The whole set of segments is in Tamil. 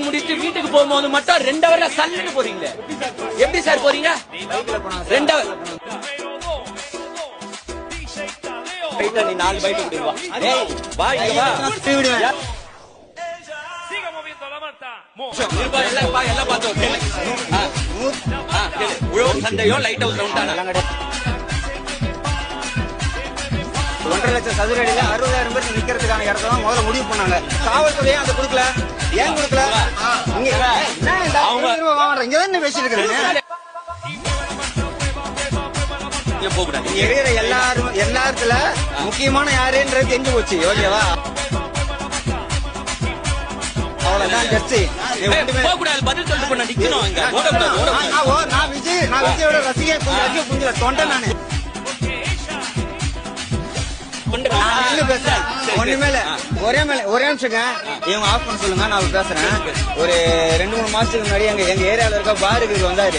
முடிச்சு வீட்டுக்கு போகும்போது மட்டும் 2 ஹவர்ல சல்லுன்னு போறீங்க. எப்படி சார் போறீங்க? 2 ஹவர். நீ 4 பைட் குடிவா. ஏய் வா இங்க வா. எல்லாம் பார்த்தோம். சண்டையோ லைட் ஹவுஸ்ல உண்டான 1.5 லட்சம் சதுர அடியில 60,000 பேர் நிக்கிறதுக்கான இடத்தான் முதல்ல முடிவு பண்ணாங்க. காவல்துறையே அதை கொடுக்கல. ஏன் கொடுக்கல? இங்கதான் பேசிட்டு இருக்கிறேன். எல்லாருக்குல முக்கியமான யாருன்றது தெரிஞ்சு போச்சு. ஓகேவா? அவ்வளவுதான் ஜெர்சி. நான் விஜயோட ரசிக தொண்டை நானு. ஒரே நிமிஷங்க இவங்க ஆஃப் பண்ண சொல்லுங்க. நான் பேசுறேன். ஒரு 2-3 மாசத்துக்கு முன்னாடி எங்க ஏரியால இருக்க பாருக்கு வந்தாரு.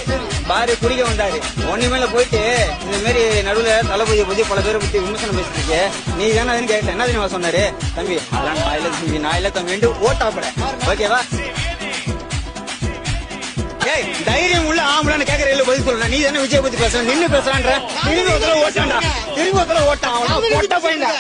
பாரு குடிக்க வந்தாரு. ஒண்ணுமேல போயிட்டு இந்த மாதிரி நடுவுல தளபதியை பத்தி பல பேரை பத்தி விமர்சனம் பேசிட்டு நீ தானே கேட்டேன். என்ன தெரியுமா சொன்னாரு? தம்பி அதெல்லாம் நான் இல்ல தம்பி ஓட்டாப்பட. ஓகேவா? ஏய் தைரியம் உள்ள ஆம்பளை கேக்குற பதில் சொல்லணும். நீ தானே விஜய் பத்தி பேசுற. நின்னு பேசுறான்ற திரும்பி ஒருத்தர ஓட்டாண்டா. திரும்பி ஒருத்தர ஓட்டான். அவன் ஓட்ட போயிருந்தா